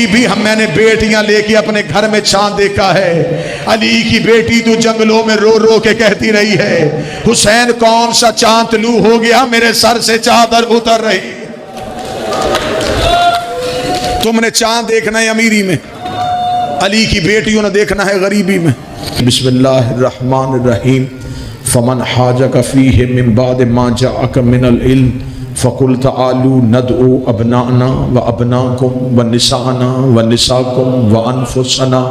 भी हम मैंने बेटियां लेके अपने घर में चांद देखा है। अली की बेटी तो जंगलों में रो रो के कहती रही है, हुसैन कौन सा चांद तलू हो गया, मेरे सर से चादर उतर रही। तुमने चांद देखना है अमीरी में, अली की बेटियों ने देखना है गरीबी में। बिस्मिल्लाहिर्रहमानिर्रहीम। फमन हाजक फीहि मिन बाद मा जाअक मिनल इल्म फ़कुल तआलू नदउ अबनाना व अबनाकुम व निसाना व निसाकुम व अनफुसना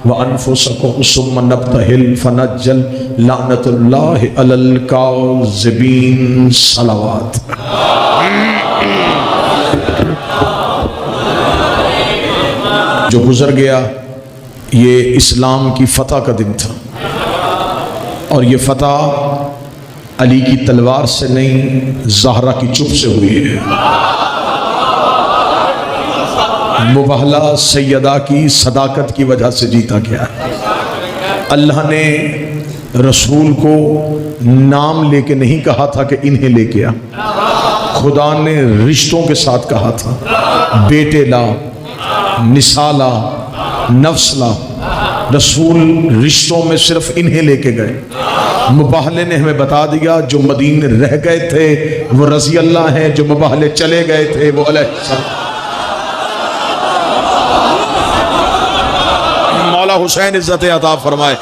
व अनफुसकुम सुम्मा नब्तहिल फनज्जल लानतुल्लाहि अलल काज़िबीन। सलावत। जो गुजर गया ये इस्लाम की फतह का दिन था, और ये फतह अली की तलवार से नहीं, ज़हरा की चुप से हुई है। मुबहला सैयदा की सदाकत की वजह से जीता गया। अल्लाह ने रसूल को नाम लेके नहीं कहा था कि इन्हें लेके आ, खुदा ने रिश्तों के साथ कहा था, बेटे ला, निसा ला, नफ्स ला। रसूल रिश्तों में सिर्फ इन्हें लेके गए। मुबाहले ने हमें बता दिया जो मदीने रह गए थे वो रजी अल्लाह हैं, जो मुबाहले चले गए थे वो मौला हुसैन इज्जत अता फरमाए।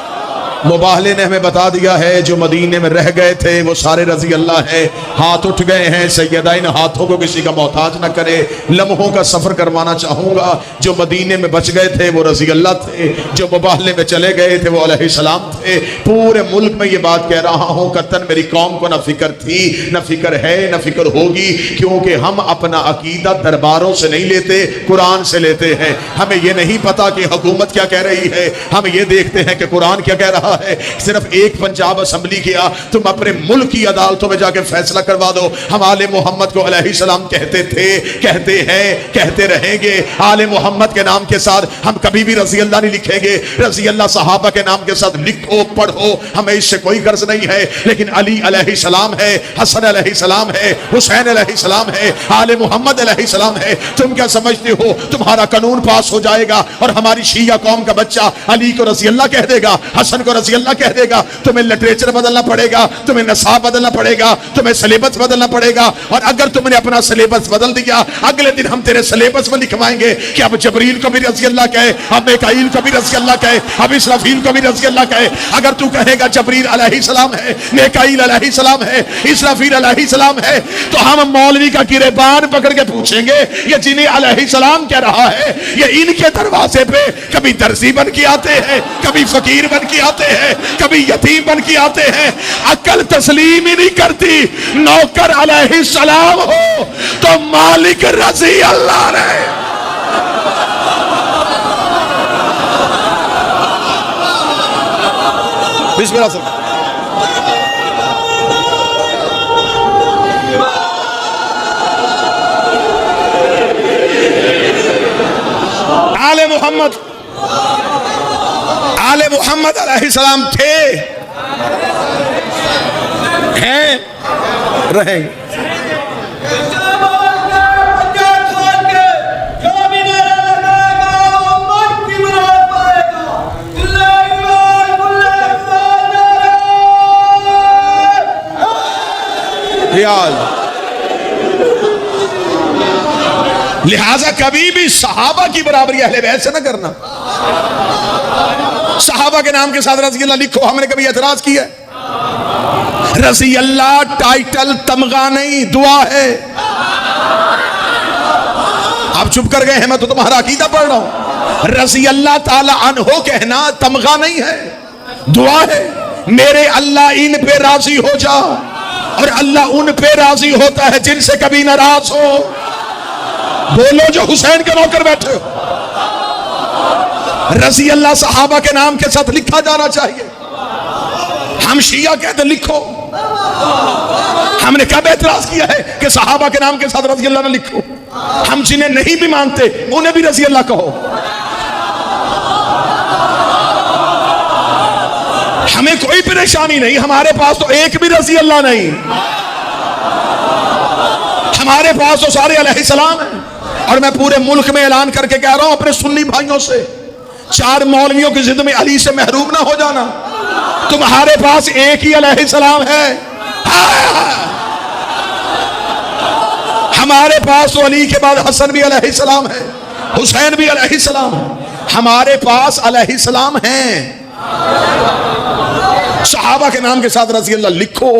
मुबाहले ने हमें बता दिया है जो मदीने में रह गए थे वो सारे रजी अल्लाह है। हाथ उठ गए हैं, सैयदा इन हाथों को किसी का मोहताज न करे। लम्हों का सफर करवाना चाहूंगा, जो मदीने में बच गए थे वो रजी अल्लाह थे, जो मुबाहले में चले गए थे वो अलैहिस्सलाम थे। पूरे मुल्क में ये बात कह रहा हूँ, कतन मेरी कौम को न फिक्र थी, न फिक्र है, न फिक्र होगी, क्योंकि हम अपना अकीदा दरबारों से नहीं लेते, कुरान से लेते हैं। हमें ये नहीं पता कि हुकूमत क्या कह रही है, हम ये देखते हैं कि कुरान क्या कह रहा है। सिर्फ एक पंजाब असेंबली किया, तुम अपने मुल्क की अदालतों में जाके फैसला करवा दो। हम आले मोहम्मद को अलैहिस्सलाम कहते थे, कहते हैं, कहते रहेंगे। आले मोहम्मद के नाम के साथ हम कभी भी रजी अल्लाह नहीं लिखेंगे। रजी अल्लाह सहाबा के नाम के साथ लिखो, पढ़ो, हमें इससे कोई गर्ज नहीं है। लेकिन अली अलैहिस्सलाम है, हसन अलैहिस्सलाम है, हुसैन अलैहिस्सलाम है, आले मोहम्मद अलैहिस्सलाम है। तुम क्या समझते हो तुम्हारा कानून पास हो जाएगा और हमारी शिया कौम का बच्चा अली को रजी अल्लाह कह देगा, हसन को रजी अल्लाह कह देगा? तुम्हें लिटरेचर बदलना पड़ेगा, तुम्हें नसाब बदलना पड़ेगा, तुम्हें सिलेबस बदलना पड़ेगा। और अगर तुमने अपना सिलेबस बदल दिया, अगले दिन हम तेरे सिलेबस में लिखवाएंगे कि अब जबरील को भी रजी अल्लाह कहे, अब मिकाईल को भी रजी अल्लाह कहे, अब इसराफील को भी रजी अल्लाह कहे। अगर तू कहेगा जबरील अलैहिस्सलाम है, मिकाईल अलैहिस्सलाम है, इसराफील अलैहिस्सलाम है, तो हम मौलवी का गिरेबान पकड़ के पूछेंगे ये जिन्हें अलैहिस्सलाम कह रहा है, ये इनके दरवाजे पे कभी दर्जी बन के आते हैं, कभी फकीर बन के आते हैं, कभी यतीम बन के आते हैं। अकल तस्लीम ही नहीं करती। नौकर अलैहिस्सलाम हो तो मालिक रजी अल्लाह रहे। बिस्मिल्लाह सर। आले मोहम्मद अलैहिस्सलाम थे, हैं, रहेंगे। लिहाजा कभी भी सहाबा की बराबरी अहले बैत से ना करना। सहाबा के नाम के साथ रज़ी अल्लाह लिखो, हमने कभी एतराज किया? रज़ी अल्लाह टाइटल तमगा नहीं, दुआ है। आप चुप कर गए हैं, मैं तो तुम्हारा अकीदा पढ़ रहा हूं। रज़ी अल्लाह ताला अन्हो कहना तमगा नहीं है, दुआ है। मेरे अल्लाह इन पे राजी हो जा, और अल्लाह उन पे राजी होता है जिनसे कभी नाराज हो। बोलो जो हुसैन के नौकर बैठे हो। रज़ी अल्लाह सहाबा के नाम के साथ लिखा जाना चाहिए। हम शिया कहते लिखो, हमने कब एतराज किया है कि सहाबा के नाम के साथ रज़ी अल्लाह न लिखो? हम जिन्हें नहीं भी मानते उन्हें भी रज़ी अल्लाह कहो। हमें कोई परेशानी नहीं, हमारे पास तो एक भी रज़ी अल्लाह नहीं, हमारे पास तो सारे अलैहिस्सलाम है। और मैं पूरे मुल्क में ऐलान करके कह रहा हूं अपने सुन्नी भाइयों से, 4 मौलवियों की जिद में अली से महरूम ना हो जाना। तुम्हारे पास एक ही अलैहिस्सलाम है। हमारे पास तो अली के बाद हसन भी अलैहिस्सलाम है, हुसैन भी अलैहिस्सलाम है। हमारे पास अलैहिस्सलाम हैं। सहाबा के नाम के साथ रज़ी अल्लाह लिखो,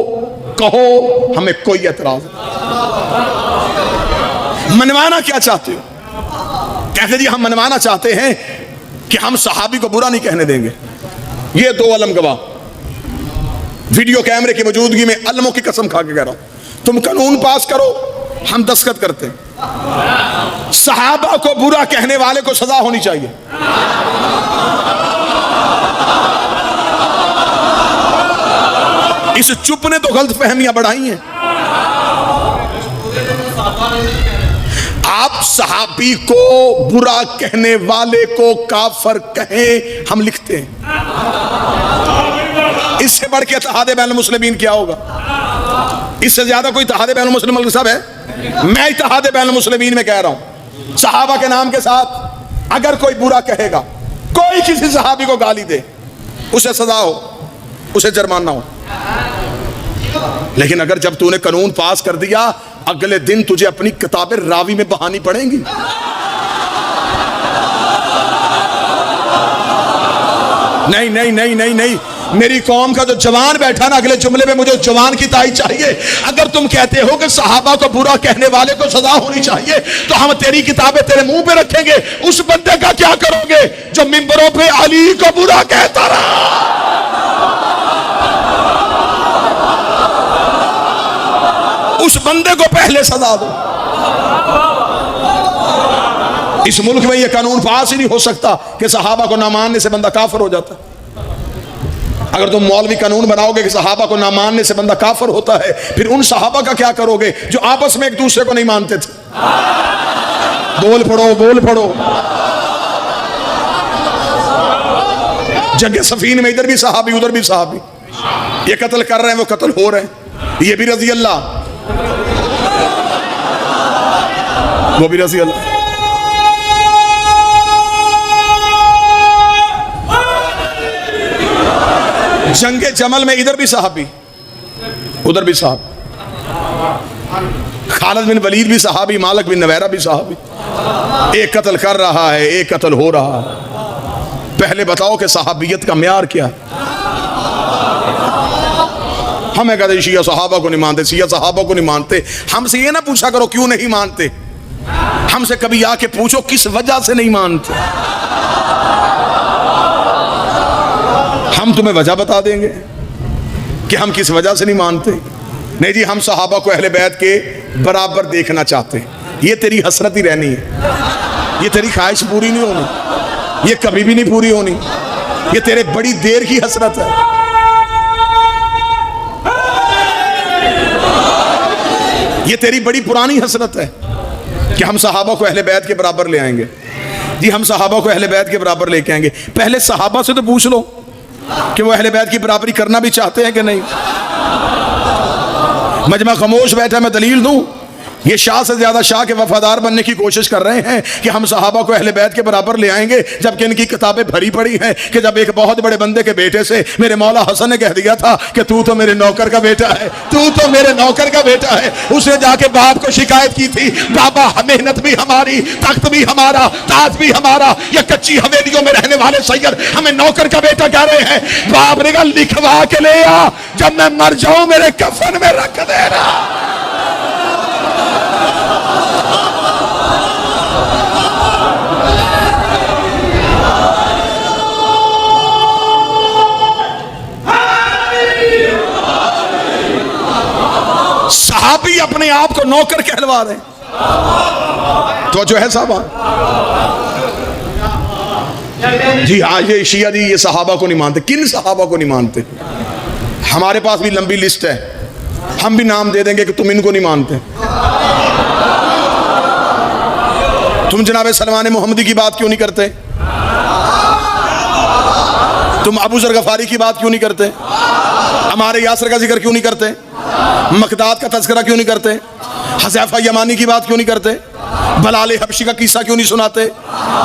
कहो, हमें कोई एतराज नहीं। मनवाना क्या चाहते हो? कहते जी हम मनवाना चाहते हैं कि हम सहाबी को बुरा नहीं कहने देंगे। ये 2 अलम गवाह, वीडियो कैमरे की मौजूदगी में अलमों की कसम खा के कह रहा हूं, तुम कानून पास करो, हम दस्तखत करते हैं। सहाबा को बुरा कहने वाले को सजा होनी चाहिए। इस चुप ने तो गलत फहमियां बढ़ाई हैं। आप सहाबी को बुरा कहने वाले को काफिर कहें, हम लिखते हैं। इससे बढ़ के इत्तेहाद बैनुल मुस्लिमीन क्या होगा? इससे ज्यादा कोई इत्तेहाद बैनुल मुस्लिमीन सब है? मैं इत्तेहाद बैनुल मुस्लिमीन में कह रहा हूं, सहाबा के नाम के साथ अगर कोई बुरा कहेगा, कोई किसी सहाबी को गाली दे, उसे सजा हो, उसे जुर्माना हो। लेकिन अगर जब तूने कानून पास कर दिया, अगले दिन तुझे अपनी किताबें रावी में बहानी पड़ेंगी। नहीं नहीं नहीं नहीं नहीं, मेरी कौम का जो जवान बैठा ना, अगले जुमले में मुझे जवान की ताई चाहिए। अगर तुम कहते हो कि सहाबा को बुरा कहने वाले को सजा होनी चाहिए, तो हम तेरी किताबें तेरे मुंह पे रखेंगे। उस बंदे का क्या करोगे जो मिंबरों पे अली को बुरा कहता रहा? उस बंदे को पहले सजा दो। इस मुल्क में यह कानून पास ही नहीं हो सकता कि सहाबा को ना मानने से बंदा काफिर हो जाता है। अगर तुम मौलवी कानून बनाओगे कि सहाबा को ना मानने से बंदा काफिर होता है, फिर उन सहाबा का क्या करोगे जो आपस में एक दूसरे को नहीं मानते थे? बोल पड़ो, बोल पड़ो। जंग सफीन में इधर भी सहाबी उधर भी सहाबी, ये कत्ल कर रहे हैं, वो कत्ल हो रहे हैं, ये भी रजी अल्लाह, वो भी रजी अल्लाह। जंगे जमल में इधर भी सहाबी उधर भी सहाबी, खालिद बिन वलीद भी सहाबी, मालिक बिन नवैरा भी सहाबी। एक कत्ल कर रहा है, एक कत्ल हो रहा है। पहले बताओ कि सहाबियत का म्यार क्या है? हमें कहते शिया सहाबा को नहीं मानते, शिया सहाबा को नहीं मानते। हमसे ये ना पूछा करो क्यों नहीं मानते, हमसे कभी आके पूछो किस वजह से नहीं मानते। हम तुम्हें वजह बता देंगे कि हम किस वजह से नहीं मानते। नहीं जी, हम सहाबा को अहले बैत के बराबर देखना चाहते हैं। ये तेरी हसरत ही रहनी है, ये तेरी ख्वाहिश पूरी नहीं होनी, ये कभी भी नहीं पूरी होनी। ये तेरे बड़ी देर की हसरत है। ये तेरी बड़ी पुरानी हसरत है कि हम सहाबा को अहले बैत के बराबर ले आएंगे। जी हम सहाबा को अहले बैत के बराबर लेके आएंगे। पहले सहाबा से तो पूछ लो कि वो अहले बैत की बराबरी करना भी चाहते हैं कि नहीं। मजमा खामोश बैठा, मैं दलील दूं। ये शाह से ज्यादा शाह के वफादार बनने की कोशिश कर रहे हैं कि हम सहाबा को अहले बैत के बराबर ले आएंगे, जबकि इनकी किताबें भरी पड़ी हैं कि जब एक बहुत बड़े बंदे के बेटे से मेरे मौला हसन ने कह दिया था कि तू तो मेरे नौकर का बेटा है, तू तो मेरे नौकर का बेटा है। उसने जाके बाप को शिकायत की थी, बाबा मेहनत भी हमारी, तख्त भी हमारा, ताज भी हमारा, ये कच्ची हवेलियों में रहने वाले सैयद हमें नौकर का बेटा कह रहे हैं। बाप ने कहा लिखवा के ले आ, जब मैं मर जाऊं मेरे कफन में रख देना। सहाबी अपने आप को नौकर कहलवा रहे तो जो है साहब जी। आज ये शिया जी ये सहाबा को नहीं मानते। किन सहाबा को नहीं मानते? हमारे पास भी लंबी लिस्ट है, हम भी नाम दे देंगे कि तुम इनको नहीं मानते। तुम जनाब सलमान मोहम्मदी की बात क्यों नहीं करते? तुम अबू जर गफारी की बात क्यों नहीं करते? हमारे यासर का जिक्र क्यों नहीं करते? मकदाद का तज़किरा क्यों नहीं करते? हज़ैफा यमानी की बात क्यों नहीं करते? बलाले हबशी का किस्सा क्यों नहीं सुनाते?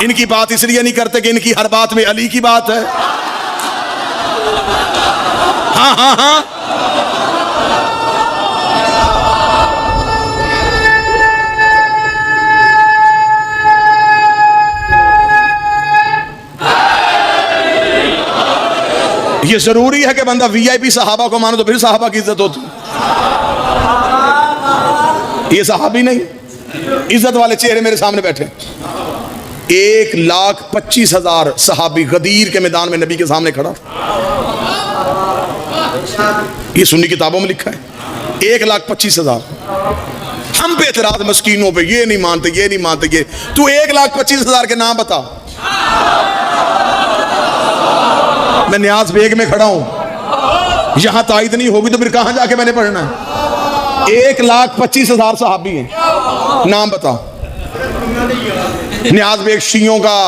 इनकी बात इसलिए नहीं करते कि इनकी हर बात में अली की बात है। हाँ हाँ हाँ, ये जरूरी है कि बंदा वीआईपी सहाबा को मानो तो फिर सहाबा की इज्जत होती। ये सहाबी नहीं, इज्जत वाले चेहरे मेरे सामने बैठे। 1,25,000 सहाबी गदीर के मैदान में नबी के सामने खड़ा। ये सुन्नी किताबों में लिखा है 1,25,000। हम पे एतराज मस्कीनों पे, ये नहीं मानते, ये नहीं मानते, ये। तू 1,25,000 के नाम बता। मैं न्याज बेग में खड़ा हूं, यहां तायद नहीं होगी तो फिर कहां जाके मैंने पढ़ना है? 1,25,000 सहाबी हैं, नाम बता। न्याज बेग शियों का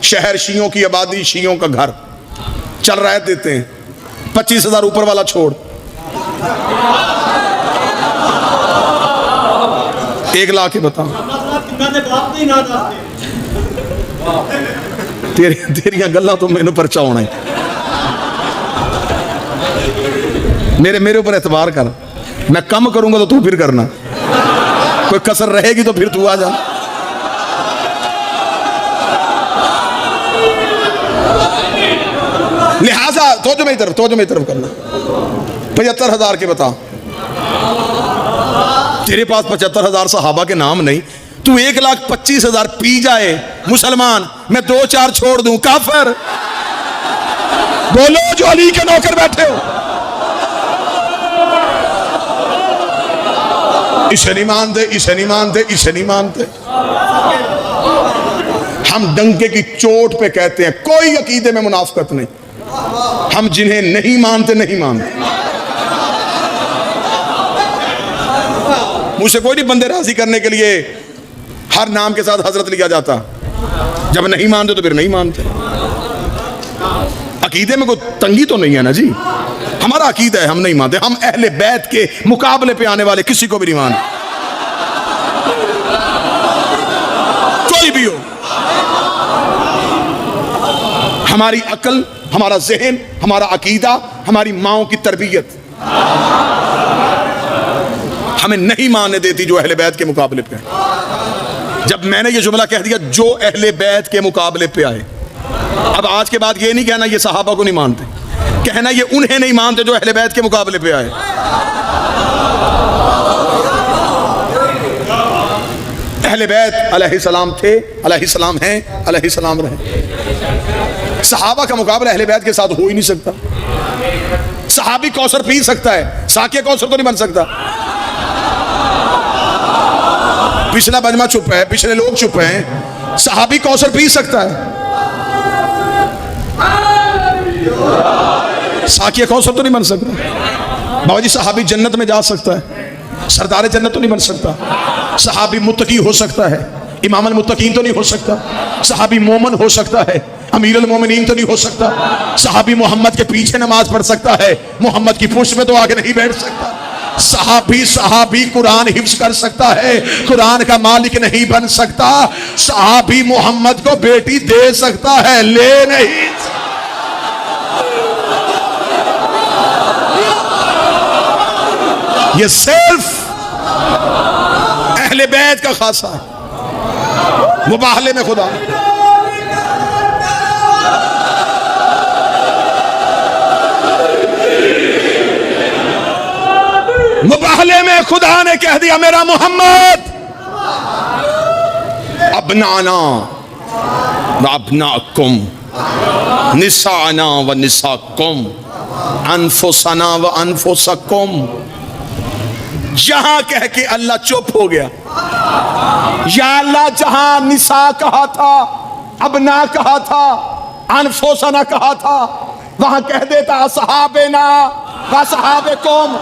शहर, शियों की आबादी, शियों का घर चल रहा है, देते हैं 25,000 ऊपर वाला छोड़। 1 लाख ही बता। तेरिया गल्लां तो मैनू परचा होना है। मेरे ऊपर एतबार कर, मैं कम करूंगा तो तू फिर करना, कोई कसर रहेगी तो फिर तू आ जा। लिहाजा तो मेरी तरफ करना। 75,000 के बता। तेरे पास 75,000 सहाबा के नाम नहीं, तू 1,25,000 पी जाए मुसलमान, मैं 2-4 छोड़ दूं काफिर। बोलो जो अली के नौकर बैठे हो, इसे नहीं मानते, इसे नहीं मानते, इसे नहीं मानते। हम डंके की चोट पे कहते हैं कोई अकीदे में मुनाफिकत नहीं। हम जिन्हें नहीं मानते नहीं मानते। मुझसे कोई नहीं बंदे राजी करने के लिए हर नाम के साथ हजरत लिया जाता। जब नहीं मानते तो फिर नहीं मानते। अकीदे में कोई तंगी तो नहीं है ना जी। हमारा अकीदा है, हम नहीं मानते। हम अहले बैत के मुकाबले पे आने वाले किसी को भी नहीं मानते, कोई भी हो। हमारी अकल, हमारा जहन, हमारा अकीदा, हमारी माओं की तरबियत हमें नहीं मानने देती जो अहले बैत के मुकाबले पे आए। जब मैंने ये जुमला कह दिया जो अहले बैत के मुकाबले पे आए, अब आज के बाद ये नहीं कहना ये सहाबा को नहीं मानते, कहना ये उन्हें नहीं मानते जो अहले बैत के मुकाबले पे आए। अहले बैत अलैहिस्सलाम थे, अलैहिस्सलाम हैं, अलैहिस्सलाम रहे। सहाबा का मुकाबला अहले बैत के साथ हो ही नहीं सकता। सहाबी कौसर पी सकता है, साकिया कौसर तो नहीं बन सकता। पिछला बजमा चुप है, पिछले लोग चुप हैं, सहाबी कौसर पी सकता है, साकिया कौसर तो नहीं बन सकता। बाबा जी सहाबी जन्नत में जा सकता है, सरदार जन्नत तो नहीं बन सकता। सहाबी मुत्तकी हो सकता है, इमाम अल मुत्तकीन तो नहीं हो सकता। सहाबी मोमन हो सकता है, अमीर अल मोमिनीन तो नहीं हो सकता। सहाबी मोहम्मद के पीछे नमाज पढ़ सकता है, मोहम्मद की पुष्ट में तो आगे नहीं बैठ सकता। सहाबी कुरान हिफ्ज कर सकता है, कुरान का मालिक नहीं बन सकता। सहाबी मोहम्मद को बेटी दे सकता है, ले नहीं। ये सिर्फ अहले बैत का खासा है। मुबाहले में खुदा, मुबाहले में खुदा ने कह दिया मेरा मोहम्मद अबनाना व अबनाकुम, निसाना व निसाकुम, अनफुसना व अनफुसकुम। जहां कह के अल्लाह चुप हो गया। या अल्लाह जहां निसा कहा था, अबना कहा था, अनफुसना कहा था, वहां कह देता सहाबेना व सहाबेकुम,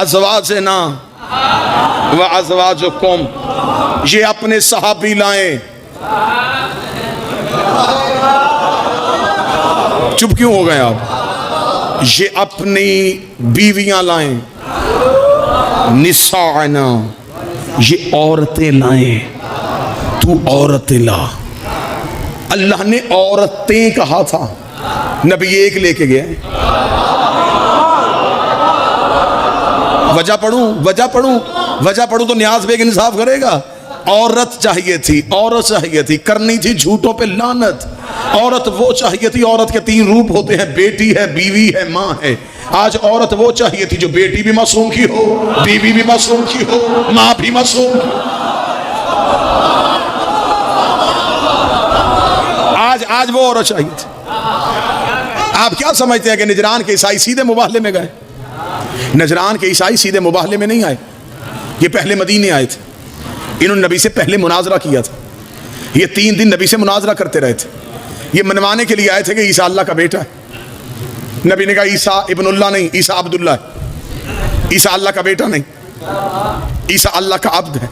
अज़वाजना व अज़वाजुकुम। ये अपने सहाबी लाएं। चुप क्यों हो गए आप? ये अपनी बीवियां लाएं। निसाअना, ये औरतें लाएं, तू औरतें ला। अल्लाह ने औरतें कहा था, नबी एक लेके गए। वजह पढ़ूं, वजह पढ़ूं, वजह पढ़ूं तो न्याज बेग इंसाफ करेगा। औरत चाहिए थी, औरत चाहिए थी, करनी थी झूठों पे लानत। औरत वो चाहिए थी, औरत के 3 रूप होते हैं, बेटी है, बीवी है, माँ है। आज औरत वो चाहिए थी जो बेटी भी मासूम की हो, बीवी भी मासूम की हो, माँ भी मासूम की। आज वो औरत चाहिए थी। आप क्या समझते हैं कि नजरान के ईसाई सीधे मुबाहले में गए? नजरान के ईसाई सीधे मुबाहले में नहीं आए, ये पहले मदीने आए थे। इन्होंने नबी से पहले मुनाजरा किया था। ये 3 दिन नबी से मुनाजरा करते रहे थे। ये मनवाने के लिए आए थे कि ईसा अल्लाह का बेटा है। नबी ने कहा ईसा इब्नुल्लाह नहीं, ईसा अब्दुल्ला है। ईसा अल्लाह का बेटा नहीं, ईसा अल्लाह का अब्द है।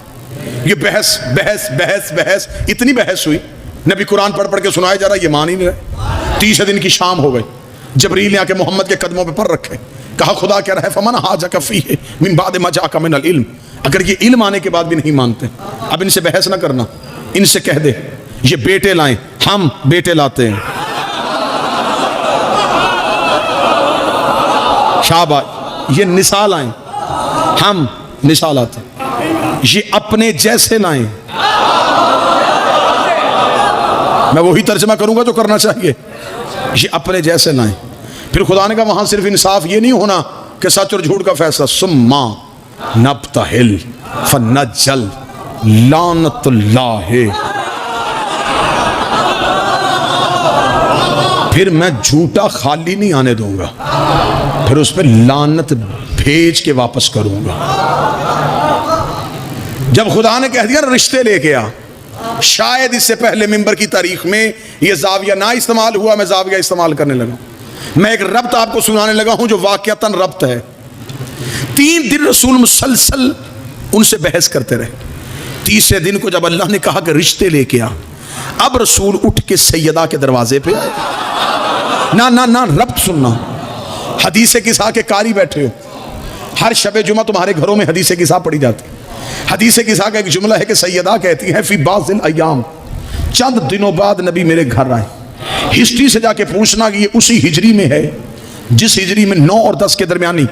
ये बहस बहस बहस बहस, इतनी बहस हुई, नबी कुरान पढ़ पढ़ के सुनाया जा रहा, ये मान ही नहीं रहे। 30 दिन की शाम हो गई, जबरील ने आके मोहम्मद के कदमों पे पर रखे, कहा खुदा कह रहा है फमन हाजा फीह मिन बाद मा जाका मिनल इल्म। अगर ये इल्म आने के बाद भी नहीं मानते, अब इनसे बहस ना करना, इनसे कह दे ये बेटे लाएं, हम बेटे लाते हैं। शाबाश, ये निसा लाएं, हम निसा लाते हैं। ये अपने जैसे लाएं, मैं वही तर्जमा करूंगा जो करना चाहिए। ये अपने जैसे लाएं। फिर खुदा ने कहा वहां सिर्फ इंसाफ ये नहीं होना कि सच और झूठ का फैसला, सुम्मा नब्तहिल फनज्जल लानतुल्लाह, फिर मैं झूठा खाली नहीं आने दूंगा, फिर उस पर लानत भेज के वापस करूंगा। जब खुदा ने कह दिया रिश्ते लेके आ, शायद इससे पहले मिंबर की तारीख में यह जाविया ना इस्तेमाल हुआ, मैं जाविया इस्तेमाल करने लगा। मैं एक रब्त आपको सुनाने लगा हूं जो वाकयातन रब्त है। 3 दिन रसूल मुसलसल उनसे बहस करते रहे। 30वें दिन को जब अल्लाह ने कहा कि रिश्ते लेके आ, अब रसूल उठ के सैयदा के दरवाजे पे आए। ना ना ना, रब्त सुनना। हदीसे किसा के कारी बैठे हो, हर शबे जुमा तुम्हारे घरों में हदीसे किसा पढ़ी जाती है। हदीसे किसा का एक जुमला है कि सैयदा कहती है फी बाज़िल अय्याम, चंद दिनों बाद नबी मेरे घर आए। हिस्ट्री से जाके पूछना कि ये उसी हिजरी में है जिस हिजरी में 9 और 10 के दरमियानी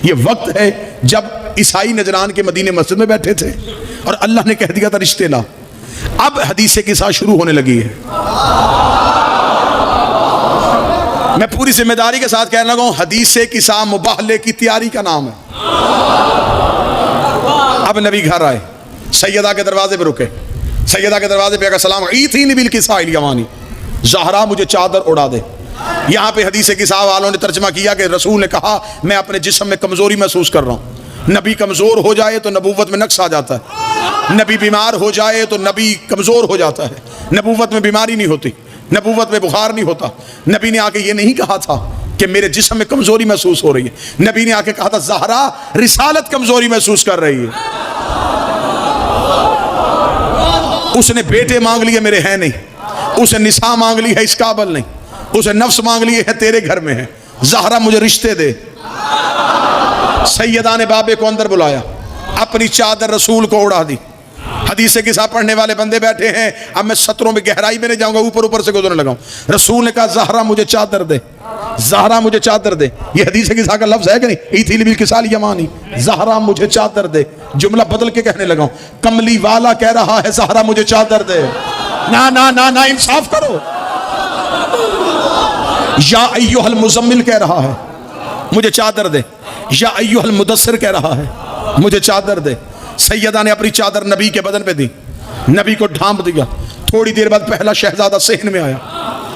ये वक्त है जब ईसाई नजरान के मदीने मस्जिद में बैठे थे और अल्लाह ने कह दिया था रिश्ते ला। अब हदीसे किसा शुरू होने लगी है। मैं पूरी जिम्मेदारी के साथ कहने लगा हूं, हदीसे किसा मुबाहले की तैयारी का नाम है। अब नबी घर आए, सैयदा के दरवाजे पे रुके। सैयदा के दरवाजे पे सलाम ईथीनी बिल किसा इलयमानी, ज़हरा मुझे चादर उड़ा दे। यहाँ पे हदीसे किसा वालों ने तर्जमा किया कि रसूल ने कहा मैं अपने जिस्म में कमजोरी महसूस कर रहा हूँ। नबी कमजोर हो जाए तो नबूवत में नक्स आ जाता है, नबी बीमार हो जाए तो नबी कमजोर हो जाता है। नबूवत में बीमारी नहीं होती, नबूवत में बुखार नहीं होता। नबी ने आके ये नहीं कहा था कि मेरे जिस्म में कमजोरी महसूस हो रही है, नबी ने आके कहा था ज़हरा रिसालत कमजोरी महसूस कर रही है। उसने बेटे मांग लिए मेरे हैं नहीं, उसे निसा मांग ली है इस काबल नहीं, उसे नफ्स मांग लिए है तेरे घर में है। ज़हरा मुझे रिश्ते दे। सैयदा ने बाबे को अंदर बुलाया, अपनी चादर रसूल को उड़ा दी। हदीसे किसा पढ़ने वाले बंदे बैठे हैं, अब मैं सत्रों में गहराई में नहीं जाऊंगा, ऊपर ऊपर से गुजरने लगा। रसूल ने कहा ज़हरा मुझे चादर दे, ज़हरा मुझे चादर दे। ये हदीसे किसा का लफ्ज है कि नहीं, ईथील बिल किसाल यमानी, ज़हरा मुझे चादर दे। जुमला बदल के कहने लगा, कमली वाला कह रहा है ज़हरा मुझे चादर दे। ना ना ना ना, इंसाफ करो। या अय्युहल मुज़म्मिल कह रहा है मुझे चादर दे, या अय्युहल मुदस्सिर कह रहा है मुझे चादर दे। सैयदा ने अपनी चादर नबी के बदन पे दी, नबी को ढांप दिया। थोड़ी देर बाद पहला शहजादा सहन में आया,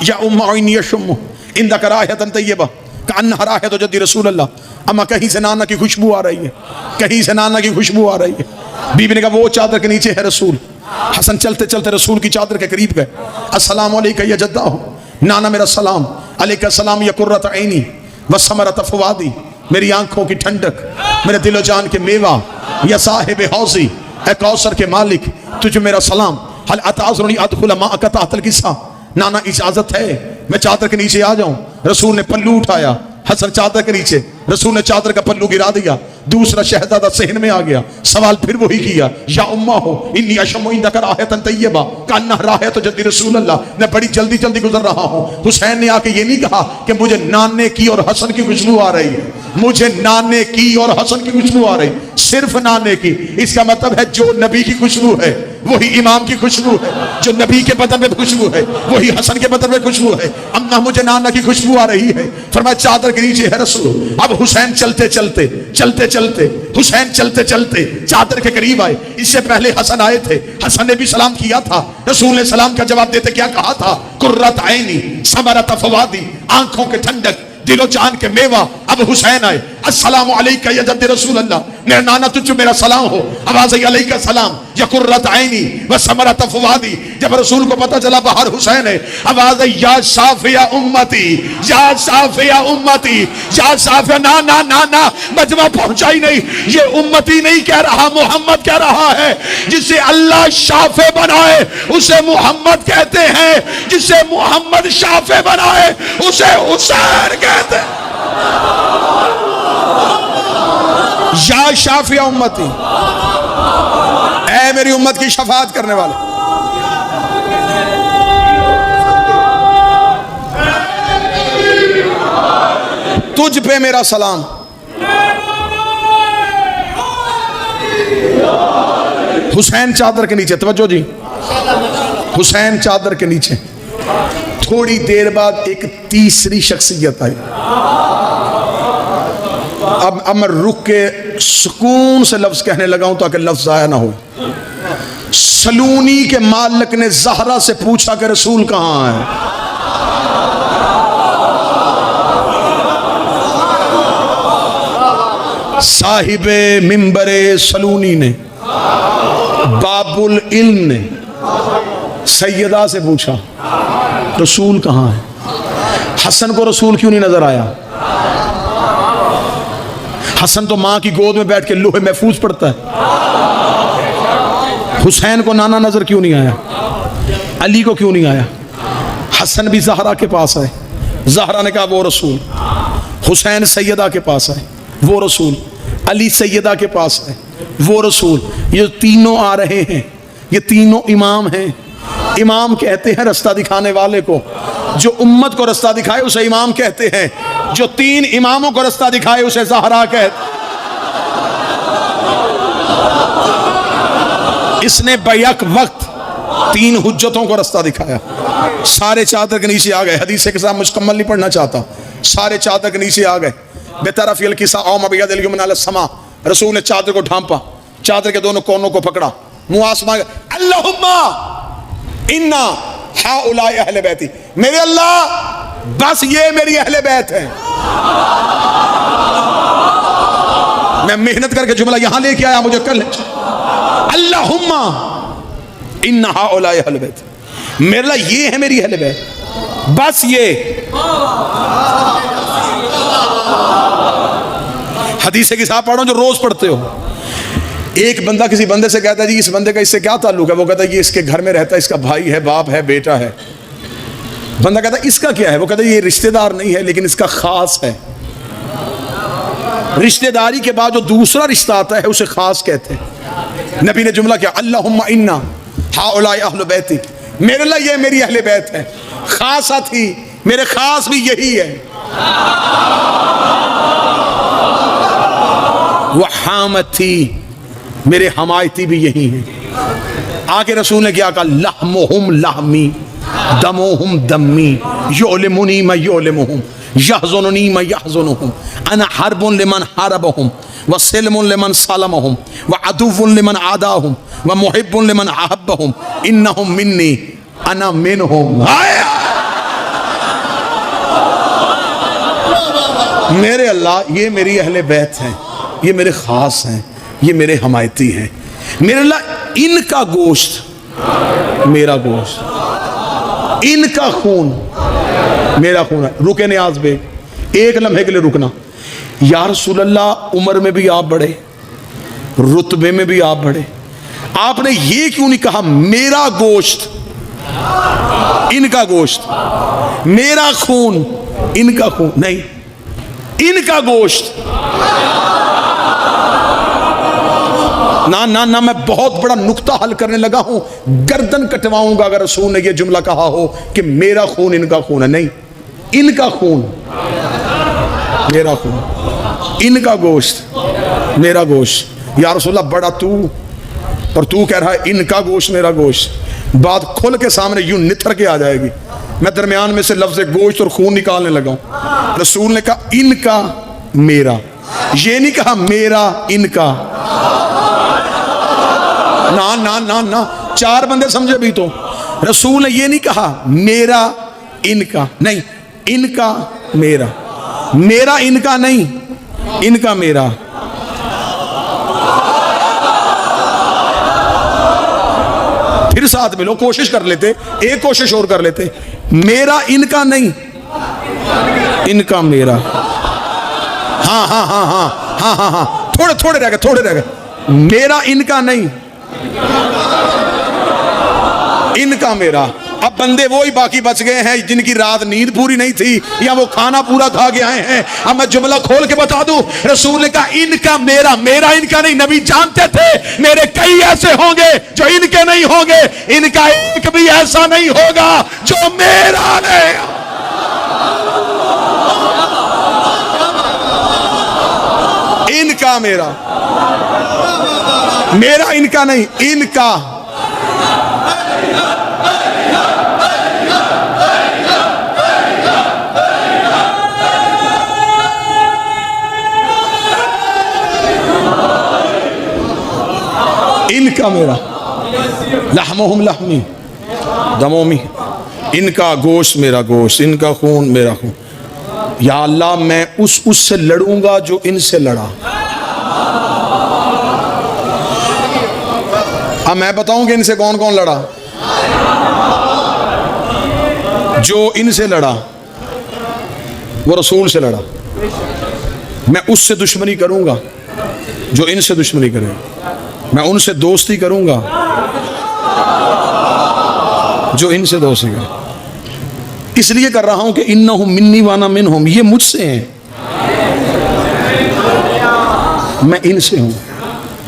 या उम्मा यशुम्मु इंदा कराहतन तय्यबा कान्हा राहत जद्दी रसूल अल्लाह, अम्मा कहीं से नाना की खुशबू आ रही है, कहीं से नाना की खुशबू आ रही है। बीबी ने कहा वो चादर के नीचे है रसूल। हसन चलते चलते रसूल की चादर के करीब गए। अस्सलामु अलैका या जद्दा हो, नाना मेरा सलाम। अलैका सलाम या कुर्रत ऐनी व समरत फवादी, मेरी आंखों की ठंडक, मेरे दिलो जान के मेवा। या साहिब हौसी, ए कौसर के मालिक, तुझे मेरा सलाम। हल अताज़ुनी अदखुल माअका तहतल किस्सा, नाना इजाजत है मैं चादर के नीचे आ जाऊं। रसूल ने पल्लू उठाया, हसन चादर के नीचे, रसूल ने चादर का पल्लू गिरा दिया। दूसरा शहजादा सहन में आ गया, सवाल फिर वही किया, या उम्मा हो इन्नी अशम्मु इंदका राहतन तय्यबा कान्ना राहत जद्दी रसूल अल्लाह, मैं बड़ी जल्दी जल्दी गुजर रहा हूँ। हुसैन ने आके ये नहीं कहा कि मुझे नाने की और हसन की खुशबू आ रही है, मुझे नाने की और हसन की खुशबू आ रही, सिर्फ नाने की। इसका मतलब है जो नबी की खुशबू है वही इमाम की खुशबू है, जो नबी के बदन में खुशबू है वही हसन के बदन में खुशबू है। अम्मा मुझे नाना की खुशबू आ रही है। फरमाया चादर के नीचे है रसूल। अब हुसैन चलते चलते चलते चलते हुसैन चलते चलते चादर के करीब आए। इससे पहले हसन आए थे, हसन ने भी सलाम किया था। रसूल ने सलाम का जवाब देते क्या कहा था? कुर्रत ऐनी समरत फवादी, आंखों के ठंडक दिलो जान के मेवा। अब हुसैन आए, अस्सलामु अलैका या जद्दी रसूल अल्लाह, मेरा नाना तुझ मेरा सलाम हो। आवाज आई अलैका सलाम या कुर्रत ऐनी व समरत फवादी। जब रसूल को पता चला बाहर हुसैन है, आवाज आई या शाफिया उम्मती, या शाफिया उम्मती, या शाफिया। ना ना ना ना, मजमा पहुंचा ही नहीं। ये उम्मती नहीं कह रहा, मोहम्मद कह रहा है। जिसे अल्लाह शाफे बनाए उसे मोहम्मद कहते हैं, जिसे मोहम्मद शाफे बनाए उसे हुसैन कहते हैं। या शाफिया उम्मती, ऐ मेरी उम्मत की शफाअत करने वाले। तुझ पे मेरा सलाम। हुसैन चादर के नीचे, तवज्जो जी, हुसैन चादर के नीचे। थोड़ी देर बाद एक तीसरी शख्सियत आई। अब मैं रुक के सुकून से लफ्ज कहने लगा हूं ताकि लफ्ज जाया ना हो। सलूनी के मालिक ने ज़हरा से पूछा कि रसूल कहां है? साहिबे मिंबरे सलूनी ने, बाबुल इल्म ने सैयदा से पूछा रसूल कहां है? हसन को रसूल क्यों नहीं नजर आया? हसन तो मां की गोद में बैठ के लोहे महफूज पड़ता है। हुसैन को नाना नजर क्यों नहीं आया? अली को क्यों नहीं आया? हसन भी ज़हरा के पास आए, ज़हरा ने कहा वो रसूल। हुसैन सैयदा के पास आए, वो रसूल। अली सैयदा के पास आए, वो रसूल। ये तीनों आ रहे हैं, ये तीनों इमाम हैं। इमाम कहते हैं रास्ता दिखाने वाले को, जो उम्मत को रास्ता दिखाए उसे इमाम कहते हैं, जो तीन इमामों को रास्ता दिखाए उसे ज़हरा कहते। इसने बैक वक्त तीन हुज्जतों को रास्ता दिखाया। सारे चादर के नीचे आ गए। हदीस के साथ मुकम्मल नहीं पढ़ना चाहता, सारे चादर के नीचे आ गए। बेतरफिल किसा औ मबियद अल समा, रसूल ने चादर को ढांपा, चादर के दोनों कोनों को पकड़ा, मुंह आसमान, अल्लाहुम्मा इन्ना हाउलाई अहले बैती, मेरे अल्लाह बस ये मेरी अहले बैत है। मैं मेहनत करके जुमला यहां लेके आया, मुझे कल अल्लाहुम्मा इन्ना हाउलाई अहले बैत, मेरे अल्लाह ये है मेरी अहले बैत, बस ये। हदीस के साथ पढ़ो जो रोज पढ़ते हो। एक बंदा किसी बंदे से कहता है जी इस बंदे का इससे क्या ताल्लुक है? वो कहता है ये इसके घर में रहता है, इसका भाई है, बाप है, बेटा है। बंदा कहता है इसका क्या है? वो कहता है ये रिश्तेदार नहीं है लेकिन इसका खास है। रिश्तेदारी के बाद जो दूसरा रिश्ता आता है उसे खास कहते हैं। नबी ने जुमला किया, अल्लाहुम्मा इन्ना हाउलाई अहले बैती, मेरे लिए ये मेरी अहले बैत है। खासा थी, मेरे खास भी यही है। वहामत थी, मेरे हमायती भी यही हैं। आगे रसूल ने क्या कहा? लहमुहुम लहमी दमुहुम दम्मी योलिमुनी मैं योलिमुहुम यहज़ुनुनी मैं यहज़ुनुहुम अना हर्बुन लिमन हरबहुम व सिल्मुन लिमन सलमहुम व अदुव्वुन लिमन आदाहुम व मुहिब्बुन लिमन अहब्बहुम इन्नहुम मिन्नी अना मिनहुम। मेरे अल्लाह ये मेरी अहले बैत हैं, ये मेरे खास हैं, ये मेरे हमायती हैं। मेरे अल्लाह इनका गोश्त मेरा गोश्त, इनका खून मेरा खून है। रुके नियाज बे, एक लम्हे के लिए रुकना। या रसूल अल्लाह उम्र में भी आप बढ़े, रुतबे में भी आप बढ़े, आपने ये क्यों नहीं कहा मेरा गोश्त इनका गोश्त, मेरा खून इनका खून? नहीं, इनका गोश्त ना ना ना, मैं बहुत बड़ा नुक्ता हल करने लगा हूं, गर्दन कटवाऊंगा अगर रसूल ने यह जुमला कहा हो कि मेरा खून इनका खून है। नहीं, इनका खून मेरा खून, इनका गोश्त मेरा गोश्त। या रसूलल्लाह, बड़ा तू और तू कह रहा है इनका गोश्त मेरा गोश्त। बात खुल के सामने यूं निथर के आ जाएगी। मैं दरमियान में से लफ्ज़ गोश्त और खून निकालने लगा हूं। रसूल ने कहा इनका मेरा, ये नहीं कहा मेरा इनका। ना ना ना ना, चार बंदे समझे भी तो। रसूल ने ये नहीं कहा मेरा इनका, नहीं, इनका मेरा, मेरा इनका नहीं, इनका मेरा। फिर साथ मिलो, कोशिश कर लेते, एक कोशिश और कर लेते। मेरा इनका नहीं, इनका मेरा। हाँ हाँ हाँ हाँ हाँ हाँ हाँ, थोड़े थोड़े रह गए, थोड़े रह गए। मेरा इनका नहीं, इनका मेरा। अब बंदे वो ही बाकी बच गए हैं जिनकी रात नींद पूरी नहीं थी या वो खाना पूरा खा के आए हैं। अब मैं जुमला खोल के बता दूं, रसूल ने कहा इनका मेरा, मेरा इनका नहीं। नबी जानते थे मेरे कई ऐसे होंगे जो इनके नहीं होंगे, इनका एक भी ऐसा नहीं होगा जो मेरा नहीं। इनका मेरा, मेरा इनका नहीं, इनका। इनका मेरा, लहमुहुम लहमी दमोमी, इनका गोश्त मेरा गोश्त, इनका खून मेरा खून। या अल्लाह, मैं उससे लड़ूंगा जो इनसे लड़ा। अब मैं बताऊं कि इनसे कौन कौन लड़ा। जो इनसे लड़ा वो रसूल से लड़ा। मैं उससे दुश्मनी करूंगा जो इनसे दुश्मनी करेगा। मैं उनसे दोस्ती करूंगा जो इनसे दोस्ती करे। इसलिए कर रहा हूं कि इन्नहुम मिन्नी वाना मिनहुम, ये मुझसे हैं, मैं इनसे हूं।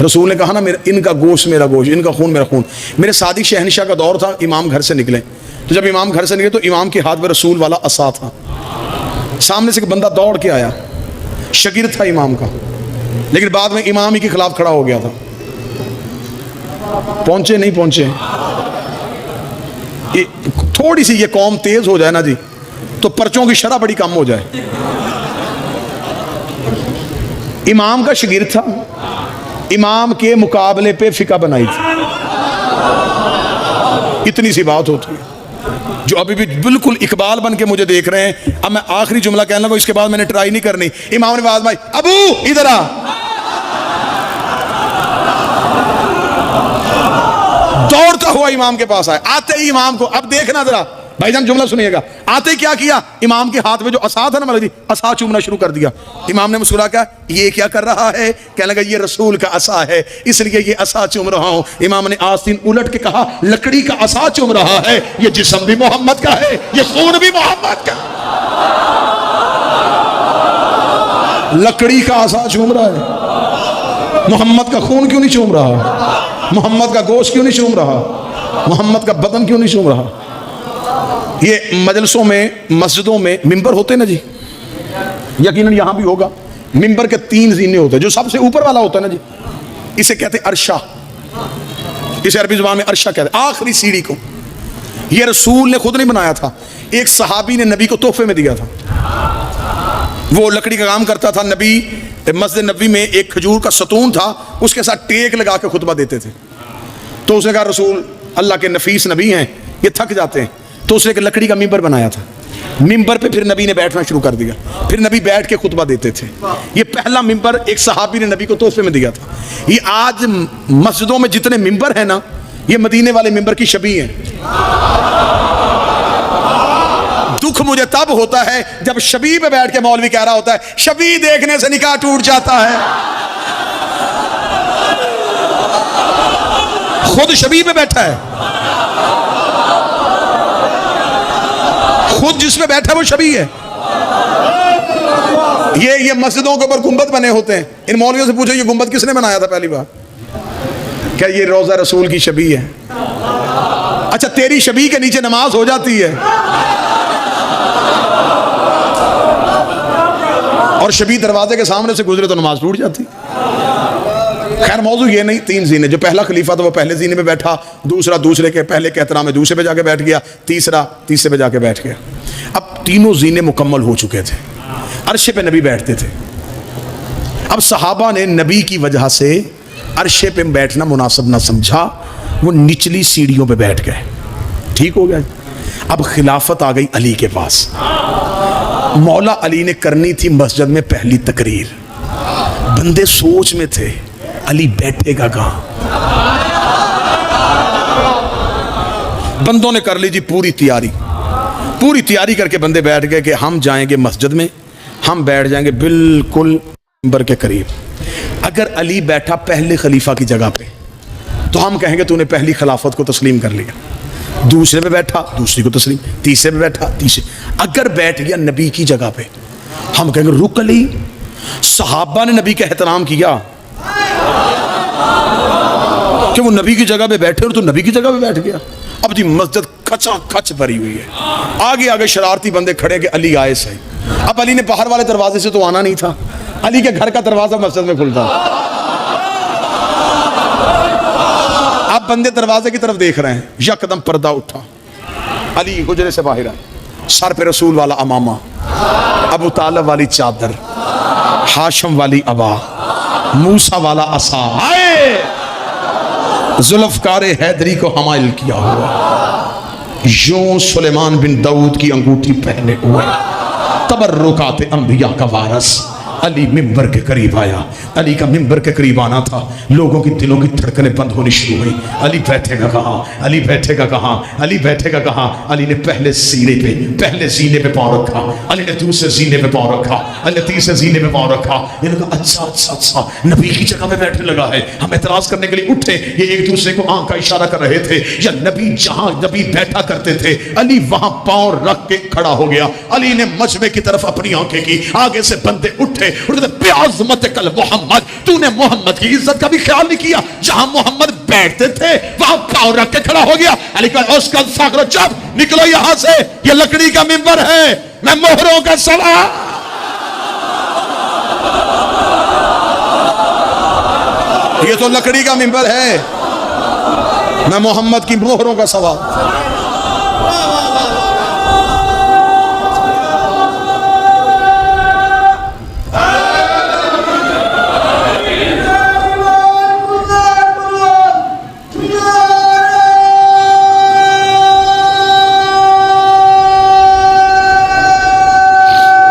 रसूल ने कहा ना, मेरा इनका गोश्त मेरा गोश्त, इनका खून मेरा खून। मेरे सादिक शहनशाह का दौर था, इमाम घर से निकले, तो जब इमाम घर से निकले तो इमाम के हाथ में रसूल वाला असा था। सामने से एक बंदा दौड़ के आया, शगिर्द था इमाम का, लेकिन बाद में इमाम ही के खिलाफ खड़ा हो गया था। पहुंचे नहीं पहुंचे, थोड़ी सी ये कौम तेज हो जाए ना जी, तो पर्चों की शरह बड़ी कम हो जाए। इमाम का शागिर्द था, इमाम के मुकाबले पे फिका बनाई थी। इतनी सी बात होती है। जो अभी भी बिल्कुल इकबाल बन के मुझे देख रहे हैं, अब मैं आखिरी जुमला कहने लगा, इसके बाद मैंने ट्राई नहीं करनी। इमाम ने आवाज मारी, अबू इधर आ। दौड़ता हुआ इमाम के पास आया। आते ही इमाम को, अब देखना जरा भाईजान, जुमला सुनिएगा। आते ही क्या किया, इमाम के हाथ में जो असा था ना, मतलब असा चूमना शुरू कर दिया। इमाम ने मुस्कुरा कहा, ये क्या कर रहा है? कहने लगा, ये रसूल का असा है, इसलिए ये असा चूम रहा हूं। इमाम ने आस्तीन उलट के कहा, लकड़ी का असा चूम रहा है, ये जिस्म भी मोहम्मद का है, ये खून भी मोहम्मद का। लकड़ी का असा चूम रहा है, मोहम्मद का खून क्यों नहीं चूम रहा? मोहम्मद का गोश्त क्यों नहीं चूम रहा? मोहम्मद का बदन क्यों नहीं चूम रहा? ये मजलिसों में, मस्जिदों में मिंबर होते ना जी, यकीनन यहां भी होगा। मिंबर के 3 जीने होते हैं। जो सबसे ऊपर वाला होता है ना जी, इसे कहते हैं अरशा, इसे अरबी जुबान में अरशा कहते हैं, आखिरी सीढ़ी को। ये रसूल ने खुद नहीं बनाया था, एक सहाबी ने नबी को तोहफे में दिया था। वो लकड़ी का काम करता था। नबी मस्जिद नबी में एक खजूर का सतून था, उसके साथ टेक लगा के खुतबा देते थे। तो उसने कहा, रसूल अल्लाह के नफीस नबी हैं, ये थक जाते हैं। तो उसने एक लकड़ी का मिंबर बनाया था। मिंबर पे फिर नबी ने बैठना शुरू कर दिया, फिर नबी बैठ के खुतबा देते थे। ये पहला मिंबर एक सहाबी ने नबी को तोहफे में दिया था। ये आज मस्जिदों में जितने मिंबर हैं ना, ये मदीने वाले मिंबर की शबी हैं। दुख मुझे तब होता है जब शबी पे बैठ के मौलवी कह रहा होता है, शबी देखने से निकाह टूट जाता है। खुद शबी पे बैठा है, खुद जिसमें बैठा वो शबी है। ये मस्जिदों के ऊपर गुंबद बने होते हैं। इन मौलवियों से पूछो, ये गुंबद किसने बनाया था पहली बार? क्या ये रोज़ा रसूल की शबी है? अच्छा, तेरी शबी के नीचे नमाज हो जाती है और शबी दरवाजे के सामने से गुजरे तो नमाज टूट जाती। खैर मौजू ये नहीं, 3 जीने, जो पहला खलीफा था वो पहले जीने में बैठा, दूसरा दूसरे के पहले के एहतराम में दूसरे पे जाके बैठ गया, तीसरा तीसरे पे जाके बैठ गया। अब तीनों जीने मुकम्मल हो चुके थे, अर्शे पे नबी बैठते थे। अब सहाबा ने नबी की वजह से अर्शे पे बैठना मुनासिब ना समझा, वो निचली सीढ़ियों पे बैठ गए। ठीक हो गया। अब खिलाफत आ गई अली के पास। मौला अली ने करनी थी मस्जिद में पहली तकरीर। बंदे सोच में थे अली बैठेगा कहां। बंदों ने कर ली जी पूरी तैयारी करके बंदे बैठ गए कि हम जाएंगे मस्जिद में, हम बैठ जाएंगे बिल्कुल मिंबर के करीब। अगर अली बैठा पहले खलीफा की जगह पे तो हम कहेंगे तूने पहली खिलाफत को तस्लीम कर लिया। दूसरे पे बैठा, दूसरी को तस्लीम। तीसरे पे बैठा, तीसरे। अगर बैठ गया नबी की जगह पे, हम कहेंगे रुक अली, सहाबा ने नबी का एहतराम किया कि वो नबी की जगह पे बैठे और तू नबी की जगह पे बैठ गया। अब जी मस्जिद खचा खच भरी हुई है, आगे आगे शरारती बंदे खड़े कि अली आए सही। अब अली ने बाहर वाले दरवाजे से तो आना नहीं था, अली के घर का दरवाजा मस्जिद में खुलता। अब बंदे दरवाजे की तरफ देख रहे हैं, यकदम पर्दा उठा, अली हुजरे से बाहर आए, सर पे रसूल वाला अमामा, अबू तालिब वाली चादर, हाशम वाली अबा, मूसा वाला असा, आए जुल्फकार हैदरी को हमाइल किया हुआ, यूं सुलेमान बिन दाऊद की अंगूठी पहने हुए, तबर्रुकात अंबिया का वारस अली मिंबर के करीब आया। अली का मिंबर के करीब आना था, लोगों की दिलों की धड़कनें बंद होनी शुरू हुई। अली बैठेगा कहाँ, अली बैठेगा कहाँ, अली बैठेगा कहाँ। अली ने पहले जीने पे पाँव रखा, अली ने दूसरे जीने पे पाँव रखा, अली ने तीसरे जीने पे पाँव रखा। इन्होंने कहा अच्छा नबी की जगह पे बैठने लगा है। हम एतराज करने के लिए उठे, ये एक दूसरे को आंख का इशारा कर रहे थे। या नबी जहां नबी बैठा करते थे अली वहां पाँव रख के खड़ा हो गया। अली ने मजमे की तरफ अपनी आंखें की, आगे से बंदे उठे, कल मोहम्मद, तूने मोहम्मद की इज्जत का भी ख्याल नहीं किया। जहां मोहम्मद बैठते थे वहां पांव रख के खड़ा हो गया। अली का उसका सागर, चुप, निकलो यहां से, ये लकड़ी का मिंबर है, मैं मोहरों का सवार। ये तो लकड़ी का मिंबर है, मैं मोहम्मद की मोहरों का सवार।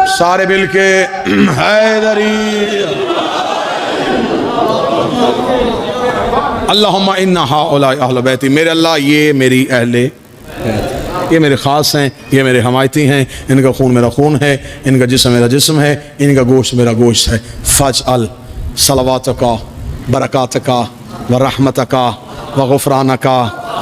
सारे मिल के हैदरी अल्लाहुम्मा इन्ना हाउला अहले बैती, मेरे अल्लाह ये मेरी अहले, ये मेरे ख़ास हैं, ये मेरे हमायती हैं, इनका खून मेरा खून है, इनका जिस्म मेरा जिस्म है, इनका गोश्त मेरा गोश्त है। फजअल सलवातका बरकातका व रहमतका व गुफरानका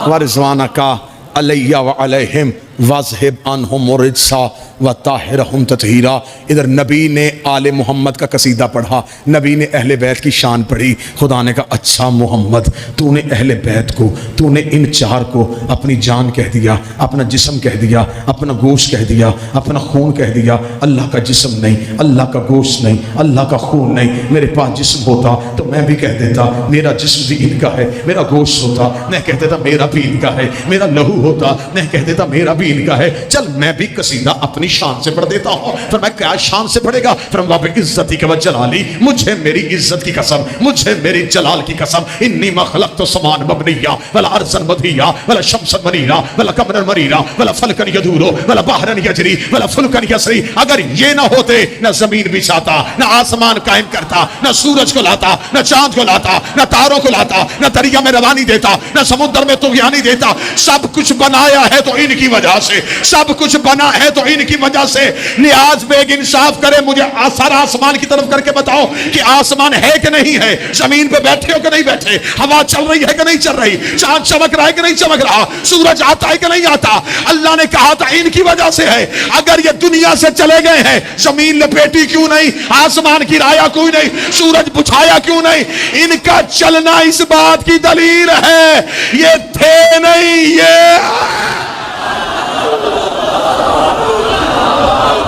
व रिज़वानका अलैया व अलैहिम वज़हिब अन्हुम रिज्सा व ताहिरहुम तत्हीरा। इधर नबी ने आले मोहम्मद का कसीदा पढ़ा, नबी ने अहले बैत की शान पढ़ी। खुदा ने कहा अच्छा मोहम्मद, तूने अहले बैत को, तूने इन 4 को अपनी जान कह दिया, अपना जिस्म कह दिया, अपना गोश्त कह दिया, अपना खून कह दिया। अल्लाह का जिस्म नहीं, अल्लाह का गोश्त नहीं, अल्लाह का खून नहीं। मेरे पास जिस्म होता तो मैं भी कह देता मेरा जिस्म भी इनका है, मेरा गोश्त होता मैं कह देता मेरा भी इनका है, मेरा लहू होता मैं कह देता मेरा भी इनका है। चल मैं भी कसीदा अपनी शान से पढ़ देता हूं। फिर मैं क्या शान से पढ़ेगा? फिर बाबे इज्जती के जलाली, मुझे मेरी इज्जत की कसम, मुझे मेरी जलाल की कसम, इन्नी मखलक तो समान मबनिया वला अर्सन मदिया वला शमसन मनीरा वला कमरन मरीरा वला फलकन यदूरो वला बहरन यजरी वला फुलकन यसरी। अगर ये ना होते, न जमीन बिछाता, न आसमान कायम करता, न सूरज को लाता, न चांद को लाता, न तारों को लाता, न दरिया में रवानी देता, न समुद्र में तुगयानी देता। सब कुछ बनाया है तो इनकी वजह वजह से, सब कुछ बना है तो इनकी वजह से। नियाज बेग इंसाफ करे, मुझे सर आसमान की तरफ करके बताओ कि आसमान है कि नहीं है, जमीन पे बैठे हो कि नहीं बैठे, हवा चल रही है कि नहीं चल रही, चांद चमक रहा है कि नहीं चमक रहा, सूरज आता है कि नहीं आता। अल्लाह ने कहा था इनकी वजह से है। अगर ये दुनिया से चले गए हैं, जमीन लपेटी क्यों नहीं, आसमान गिराया क्यों नहीं, सूरज बुझाया क्यों नहीं, इनका चलना इस बात की दलील है ये थे नहीं, ये